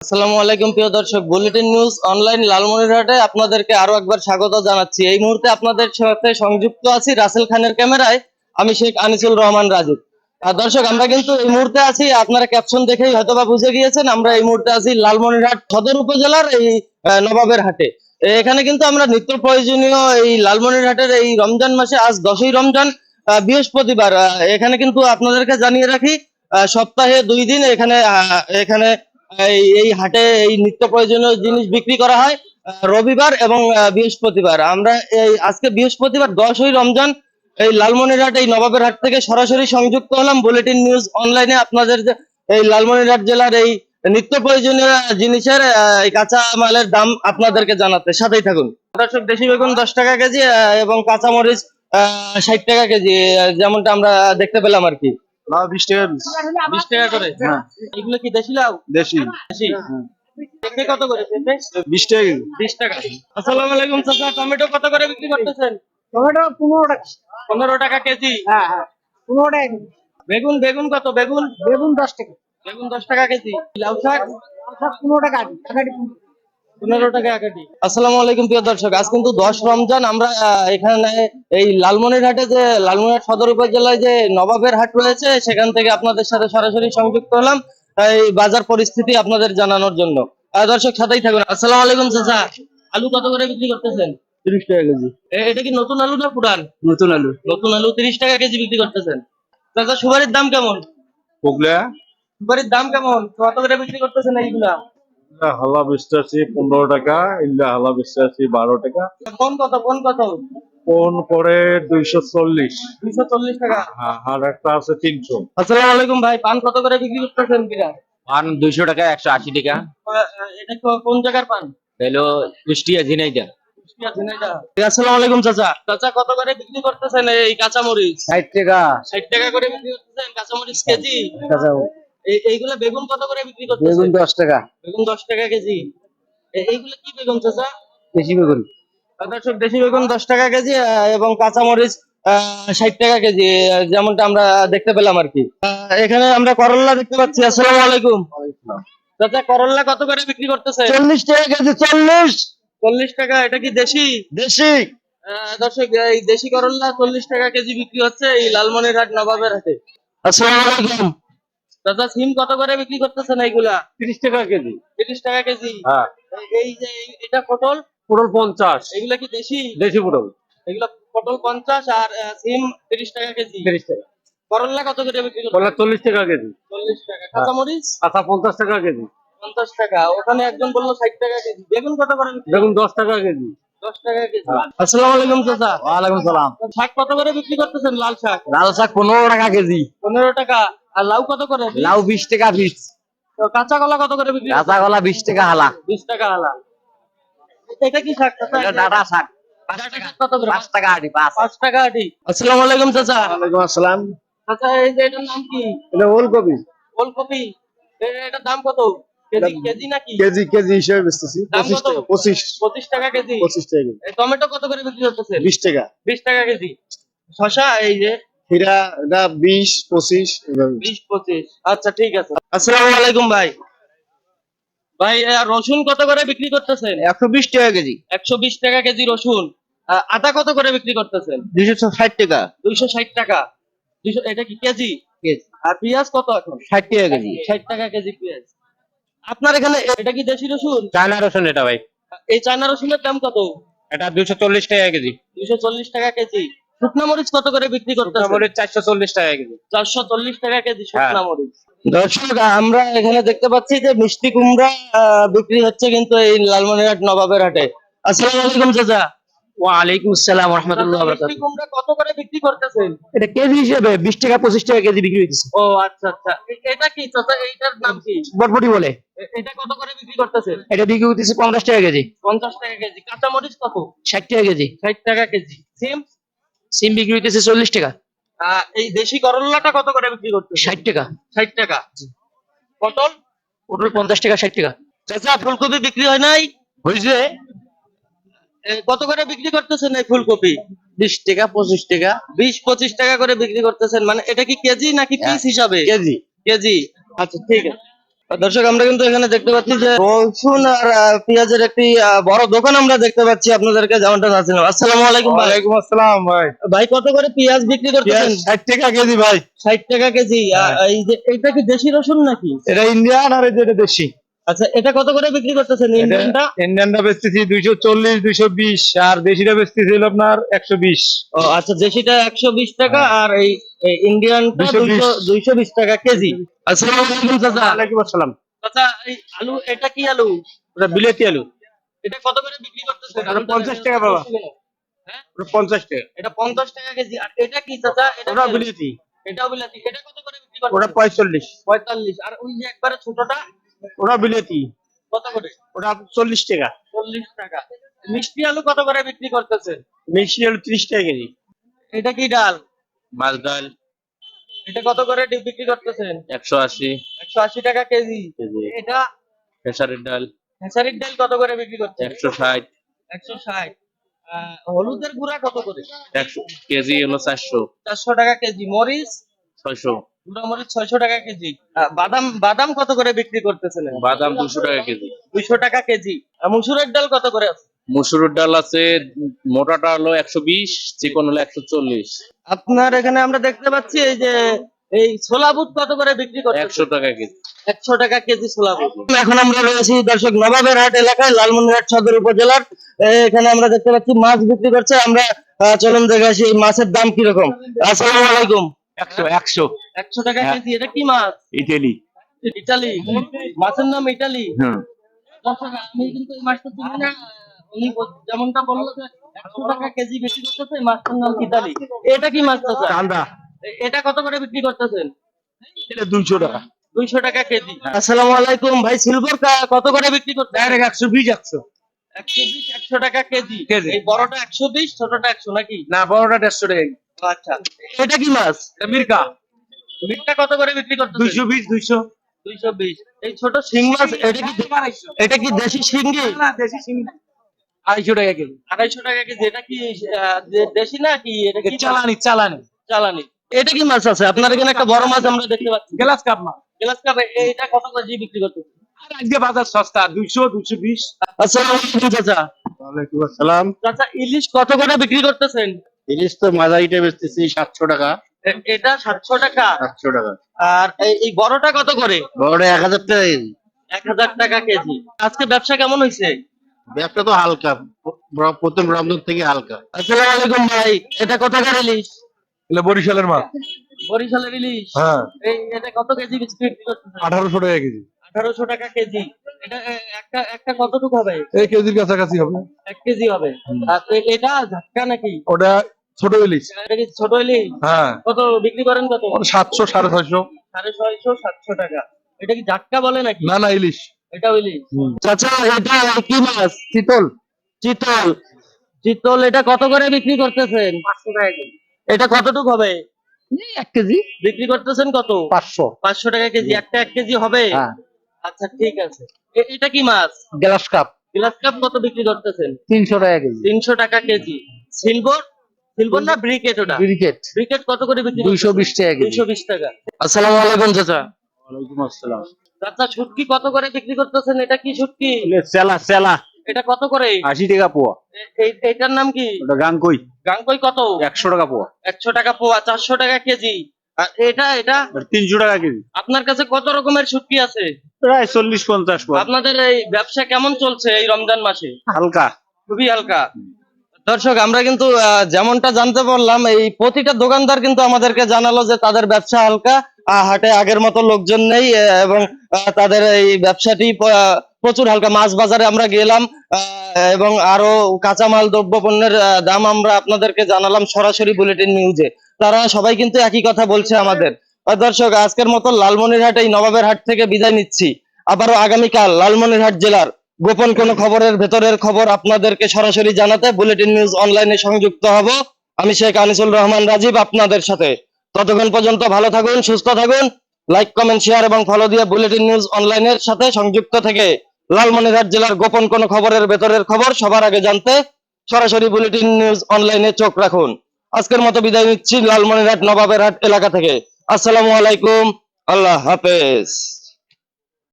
আসসালামু আলাইকুম প্রিয় দর্শক, বুলেটিন নিউজ অনলাইন লালমনিরহাটে আপনাদেরকে আরো একবার স্বাগত জানাচ্ছি। এই মুহূর্তে আপনাদের সাথে সংযুক্ত আছি রাসেল খানের ক্যামেরায়। আমি শেখ আনিসুল রহমান রাজু। দর্শক, আমরা কিন্তু এই মুহূর্তে আছি, আপনারা ক্যাপশন দেখেই হয়তোবা বুঝে গিয়েছেন, আমরা এই মুহূর্তে আছি লালমনিরহাট সদর উপজেলার এই নবাবের হাটে। এখানে কিন্তু আমরা নিত্য প্রয়োজনীয় এই লালমনিরহাটের এই রমজান মাসে আজ 10ই রমজান, বৃহস্পতিবার। এখানে কিন্তু আপনাদেরকে জানিয়ে রাখি, সপ্তাহে 2 দিন এখানে এখানে এই হাটে এই নিত্য প্রয়োজনীয় জিনিস বিক্রি করা হয় রবিবার এবং বৃহস্পতিবার। আমরা এই আজকে বৃহস্পতিবার 10ই রমজান এই লালমনিরহাট এই নবাবের হাট থেকে সরাসরি সংযুক্ত হলাম বুলেটিন নিউজ অনলাইনে আপনাদের এই লালমনিরহাট জেলার এই নিত্য প্রয়োজনীয় জিনিসের এই কাঁচা মালের দাম আপনাদেরকে জানাতে। সাথেই থাকুন দর্শক। দেশি বেগুন 10 টাকা কেজি এবং কাঁচামরিচ 60 টাকা কেজি, যেমনটা আমরা দেখতে পেলাম আর কি। লাউ 20 টাকা পিস। 20 টাকা করে? হ্যাঁ। এগুলো কি দেশি লাউ? দেশি। দেশি। পেঁপে কত করে পেঁপে? 20 টাকা কেজি। 20 টাকা। আসসালামু আলাইকুম চাচা, টমেটো কত করে বিক্রি করতেছেন? টমেটো 15 টাকা। 15 টাকা কেজি। হ্যাঁ হ্যাঁ 15 টাকা কেজি। বেগুন বেগুন কত? বেগুন বেগুন 10 টাকা। বেগুন 10 টাকা কেজি। লাউ শাক সব 15 টাকা আকাটি 15 টাকা আকাটি। আসসালামু আলাইকুম প্রিয় দর্শক, আজ কিন্তু 10 রমজান। আমরা এখানে এই লালমনিরহাটে যে লালমনিরহাট সদর উপজেলায় যে নবাবের হাট রয়েছে, সেখান থেকে আপনাদের সাথে সরাসরি সংযুক্ত হলাম এই বাজার পরিস্থিতি আপনাদের জানানোর জন্য। দর্শক সাথেই থাকুন। আসসালামু আলাইকুম চাচা, আলু কত করে বিক্রি করতেছেন? 30 টাকা কেজি। এটা কি নতুন আলু না পুরান? নতুন আলু। নতুন আলু 30 টাকা কেজি বিক্রি করতেছেন। চাচা, সুপারির দাম কেমন? পোগলা সুপারির দাম কেমন? কত করে বিক্রি করতেছেন এইগুলা? হালা বেচতে আছি 15 টাকা, ইল্লা হালা বেচতে আছি 12 টাকা। কোন কত? কোন কত? কোন করে 240। 240 টাকা। হ্যাঁ, আর একটা আছে 300। আসসালামু আলাইকুম ভাই, পান কত করে বিক্রি করতেছেন কিনা? পান 200 টাকা, 180 টাকা। এটা কোন জায়গার পান? হলো কুষ্টিয়া ঝিনাইদহ। আসসালামু আলাইকুম চাচা, চাচা কত করে বিক্রি করতেছেন এই কাঁচামরিচ? 60 টাকা। 60 টাকা করে বিক্রি করতেছেন কাঁচামরিচ কেজি। এইগুলা বেগুন কত করে বিক্রি করতেছেন? বেগুন 10 টাকা। বেগুন 10 টাকা কেজি। এইগুলা কি বেগুন চাচা? দেশি বেগুন। দর্শক, দেশি বেগুন 10 টাকা কেজি এবং কাঁচামরিচ 60 টাকা কেজি, যেমনটা আমরা দেখতে পেলাম আর কি। এখানে আমরা করল্লা দেখতে পাচ্ছি। আসসালামু আলাইকুম চাচা, করল্লা কত করে বিক্রি করতেছে? 40 টাকা কেজি। 40 40 টাকা। এটা কি দেশি? দেশি। দর্শক, এই দেশি করল্লা 40 টাকা কেজি বিক্রি হচ্ছে এই লালমনিরহাট নবাবের হাটে। আসসালামু আলাইকুম চাচা, সিম কত করে বিক্রি করতেছেন এইগুলা? 30 টাকা কেজি। 30 টাকা কেজি। হ্যাঁ। এই যে এটা পটল, পটল 50। এগুলা কি দেশি? দেশি পটল এগুলা পটল 50 আর সিম 30 টাকা কেজি। 30 টাকা। করল্লা কত করে বিক্রি করতেছেন? কলা 40 টাকা কেজি। 40 টাকা। কাঁচামরিচ আচ্ছা 50 টাকা কেজি। 50 টাকা। ওখানে একজন বললো 60 টাকা কেজি। বেগুন কত করে বিক্রি? বেগুন 10 টাকা কেজি। 10 টাকা কেজি। আসসালামু আলাইকুম চাচা, ওয়ালাইকুম সালাম। শাক কত করে বিক্রি করতেছেন? লাল শাক লাল শাক 15 টাকা কেজি। 15 টাকা। আর লাউ কত করে? লাউ 20 টাকা পিস। তো কাঁচা কলা কত করে বিক্রি? কাঁচা কলা 20 টাকা হালা। 20 টাকা হালা। এটা কি শাক চাচা? এটা ডাটা শাক। ডাঁটা শাক কত করে? 5 টাকা আটি 5। 5 টাকা আটি। আসসালামু আলাইকুম চাচা। ওয়ালাইকুম আসসালাম। চাচা, এই যে এটার নাম কি? এটা ওলকপি। ওলকপি। এটার দাম কত? কেজি কেজি নাকি? কেজি কেজি হিসেবে বেচতেছি। দাম 25 কত? টাকা। 25 25 টাকা কেজি। 25 টাকা কেজি। এই টমেটো কত করে বিক্রি করতেছেন? 20 টাকা। 20 টাকা কেজি। শসা এই যে হীরা এটা 20 25 এভাবে। 20 25। আচ্ছা ঠিক আছে। আসসালামু আলাইকুম ভাই। ভাই, রসুন কত করে বিক্রি করতেছেন? 120 টাকা কেজি। 120 টাকা কেজি রসুন। আদা কত করে বিক্রি করতেছেন? 260 টাকা 260 টাকা। 200। এটা কি কেজি? কেজি। আর পেঁয়াজ কত এখন? 60 টাকা কেজি। 60 টাকা কেজি পেঁয়াজ। আপনার এখানে এটা কি দেশি রসুন? চায়না রসুন এটা ভাই। এই চায়না রসুনের দাম কত? এটা 240 টাকা কেজি। 240 টাকা কেজি। শুকনা মরিচ কত করে বিক্রি করতেছেন? মোটামুটি 440 টাকা কেজি। 440 টাকা কেজি শুকনা হ্যাঁ। মরিচ। দর্শক, আমরা এখানে দেখতে পাচ্ছি যে মিষ্টি কুমড়া বিক্রি হচ্ছে কিন্তু এই লালমনিরহাট নবাবের হাটে। আসসালামু আলাইকুম চাচা। ওয়ালাইকুম আসসালাম ওয়া রাহমাতুল্লাহি ওয়া মিষ্টি বারাকাতুহু। কুমড়া কত করে বিক্রি করতেছেন? এটা কেজি হিসেবে 20 টাকা 25 টাকা কেজি বিক্রি হইতেছে। ও আচ্ছা আচ্ছা। এটা কি চাচা? এইটার নাম কি? বটবটি বলে। এটা কত করে বিক্রি করতেছেন? এটা বিক্রি হইতেছে 50 টাকা কেজি। 50 টাকা কেজি। কাঁচা মরিচ কত? 60 টাকা কেজি। 60 টাকা কেজি। সিম? সিম বিক্রি হইতেছে 40 টাকা। এই দেশি করল্লাটা কত করে বিক্রি করতেছেন? 60 টাকা। 60 টাকা। পটল? পটল 50 টাকা 60 টাকা। চাচা, ফুলকপি বিক্রি হয় নাই? হইছে কত করে বিক্রি করতেছেন এই ফুলকপি? 20 টাকা 25 টাকা 20 25 টাকা করে বিক্রি করতেছেন। মানে এটা কি কেজি নাকি পিস হিসাবে? কেজি। কেজি। আচ্ছা ঠিক আছে। দর্শক আমরা কিন্তু এখানে দেখতে পাচ্ছি যে রসুন আর পেঁয়াজের একটি বড় দোকান আমরা দেখতে পাচ্ছি আপনাদেরকে, যেমনটা জানছিলাম। আসসালামু আলাইকুম ভাই। ওয়ালাইকুম আসসালাম ভাই। ভাই কত করে পেঁয়াজ বিক্রি করতেছেন? 60 টাকা কেজি ভাই। 60 টাকা কেজি। এই যে এটা কি দেশি রসুন নাকি? এটা ইন্ডিয়ান আর এটা দেশি। আচ্ছা, এটা কত করে বিক্রি করতেছেন ইন্ডিয়ানটা? ইন্ডিয়ানটা বেচতেছি 240 220 আর দেশিটা বেচতেছি হলো আপনার 120। ও আচ্ছা, দেশিটা 120 টাকা আর এই ইন্ডিয়ানটা 220 220 টাকা কেজি। আসসালামু আলাইকুম চাচা। ওয়ালাইকুম আসসালাম। চাচা, এই আলু, এটা কি আলু? ওটা বিলেতি আলু। এটা কত করে বিক্রি করতেছেন? ওটা 50 টাকা বাবা। হ্যাঁ, ওটা 50 টাকা। এটা 50 টাকা কেজি। আর এটা কি চাচা? এটা ওটা কি আলু? বিলেতি। এটাও বিলাতি। এটা কত করে বিক্রি ওটা করতেছেন? 45। 45। আর ওই যে একবারে ছোটটা ওটা বিলেতি। কত করে? ওটা 40 টাকা। 40 টাকা। মিষ্টি আলু কত করে বিক্রি করতেছেন? মিষ্টি আলু 30 টাকা কেজি। এটা কি ডাল? মাছ ডাল এটা কত করে বিক্রি করতেছেন? 180 180 টাকা কেজি। কেজি। এটা খেসারির ডাল খেসারির ডাল কত করে বিক্রি করছেন? 160 160। হলুদের গুঁড়া কত করে? 100 কেজি হলো 400 400 টাকা কেজি। মরিচ, 600 গুঁড়া মরিচ 600 টাকা কেজি। বাদাম বাদাম কত করে বিক্রি করতেছেন? বাদাম 200 টাকা কেজি। 200 টাকা কেজি। মসুরের ডাল কত করে আছে? মসুরের ডাল আছে, মোটাটা হলো 120, চিকন হলো 140। আপনার এখানে আমরা দেখতে পাচ্ছি এই যে এই ছোলা বুট কত করে বিক্রি করতেছেন? 100 টাকা কেজি। 100 টাকা কেজি ছোলা বুট। এখন আমরা রয়েছি দর্শক নবাবের হাট এলাকায়, লালমনিরহাট সদর উপজেলার। এখানে আমরা দেখতে পাচ্ছি মাছ বিক্রি করছে। আমরা চলুন দেখে আসি এই মাছের দাম কিরকম। আসসালামু আলাইকুম। 100 100 টাকা কেজি। এটা কি মাছ? ইটালি। ইটালি। মাছের নাম ইটালি। হুম। দর্শক, আমি কিন্তু এই মাছটা চিনি না। উনি যেমনটা বললো যে 100 টাকা কেজি বিক্রি করতেছে, এই মাছটার নাম ইটালি। এটা কি মাছ চাচা? চান্দা। এটা কত করে বিক্রি করতেছেন? এটা 200 টাকা। 200 টাকা কেজি। আসসালামু আলাইকুম ভাই। সিলভার কত করে বিক্রি করতে? ডাইরেক্ট 120 100। 120 100 টাকা কেজি। কেজি। এই বড়টা 120, ছোটটা 100 নাকি? না বড়টা 150 টাকা। আচ্ছা, এটা কি মাছ? এটা মির্কা। মিটটা কত করে বিক্রি করতেছেন? 220 200। 220। এই ছোট শিং মাছ, এটা কি দেশি শিঙ্গি? না দেশি শিং 250 টাকা কেজি। 250 টাকা কেজি। এটা কি দেশি না কি? এটা কি চালানি চালানি। চালানি। এটা কি মাছ আছে আপনার এখানে? একটা বড় মাছ আমরা দেখতে পাচ্ছি। গ্লাস কাপ মাছ। Glass cup. এটা কত কেজি বিক্রি করতেছেন? আর আজকে বাজার সস্তা 200 220। আসসালামু আলাইকুম চাচা। ওয়ালাইকুম আসসালাম। চাচা, ইলিশ কত করে বিক্রি করতেছেন? ইলিশ তো মাঝারিটা বেচতেছি 700 টাকা। এটা 700 টাকা। 700 টাকা। আর এই বড়টা কত করে? বড়টা 1000 টাকা কেজি। 1000 টাকা কেজি। আজকে ব্যবসা কেমন হয়েছে? ব্যবসা তো হালকা, প্রথম রমজান থেকে হালকা। আসসালামু আলাইকুম ভাই। এটা কোথাকার ইলিশ? এটা বরিশালের মাছ। বরিশালের ইলিশ। হ্যাঁ। এটা কত কেজি বিক্রি করতেছেন? 1800 টাকা কেজি। 1800 টাকা কেজি। এটা একটা কতটুকু হবে? এই কেজির কাছাকাছি হবে। 1 কেজি হবে। আর এটা ঝাটকা নাকি? ওটা ছোট ইলিশ। এটা কি ছোট ইলিশ? হ্যাঁ। কত বিক্রি করেন কত? 700 650। 650 700 টাকা। এটা কি ঝাটকা বলে নাকি? না না ইলিশ। এটা ইলিশ। চাচা, এটা কি মাছ? চিতল। চিতল। চিতল এটা কত করে বিক্রি করতেছেন? 500 টাকা কেজি। এটা কতটুকু হবে? 1 কেজি বিক্রি করতেছেন কত? 500। 500 টাকা কেজি। একটা 1 কেজি হবে? হ্যাঁ। আচ্ছা, ঠিক আছে। এটা কি মাছ? গ্লাস কাপ গ্লাস কাপ কত বিক্রি করতেছেন? 300 টাকা কেজি। 300 টাকা কেজি। সিলভার, সিলভার না ব্রিকেট? ওটা ব্রিকেট ব্রিকেট কত করে বিক্রি? 220 টাকা কেজি। 220 টাকা। আসসালামু আলাইকুম চাচা। ওয়ালাইকুম আসসালাম। চাচা, শুটকি কত করে বিক্রি করতেছেন? এটা কি শুটকি? সেলা সেলা এটা কত করে? 80 টাকা পোয়া। এইটার নাম কি? ওটা গাঙ্কই গাঙ্কই কত? 100 টাকা পোয়া। 100 টাকা পোয়া। 400 টাকা কেজি। আর এটা 300 টাকা কেজি। আপনার কাছে কত রকমের শুটকি আছে? প্রায় 40 50 পোয়া। আপনাদের এই ব্যবসা কেমন চলছে এই রমজান মাসে? হালকা। খুবই হালকা। দর্শক, আমরা কিন্তু যেমনটা জানতে পারলাম, এই প্রতিটা দোকানদার কিন্তু আমাদেরকে জানালো যে তাদের ব্যবসা হালকা। হাটে আগের মতো লোকজন নেই এবং তাদের এই ব্যবসাটি প্রচুর হালকা। মাছ বাজারে আমরা গেলাম এবং আরো কাঁচামাল দ্রব্য পণ্যের দাম আমরা আপনাদেরকে জানালাম সরাসরি বুলেটিন নিউজে। তারা সবাই কিন্তু একই কথা বলছে আমাদের। দর্শক, আজকের মতো লালমনিরহাট এই নবাবের হাট থেকে বিদায় নিচ্ছি। আবারও আগামীকাল লালমনিরহাট জেলার গোপন কোন খবরের ভেতরের খবর আপনাদেরকে সরাসরি জানাতে বুলেটিন নিউজ অনলাইনে সংযুক্ত হব। আমি শেখ আনিসুল রহমান রাজীব আপনাদের সাথে। ততক্ষণ পর্যন্ত ভালো থাকুন, সুস্থ থাকুন। লাইক, কমেন্ট, শেয়ার এবং ফলো দিয়ে বুলেটিন নিউজ অনলাইনের সাথে সংযুক্ত থেকে লালমনিরহাট জেলার গোপন কোন খবরের ভেতরের খবর সবার আগে জানতে সরাসরি বুলেটিন নিউজ অনলাইনে চোখ রাখুন। আজকের মতো বিদায় নিচ্ছি লালমনিরহাট নবাবের হাট এলাকা থেকে। আসসালামু আলাইকুম। আল্লাহ হাফেজ।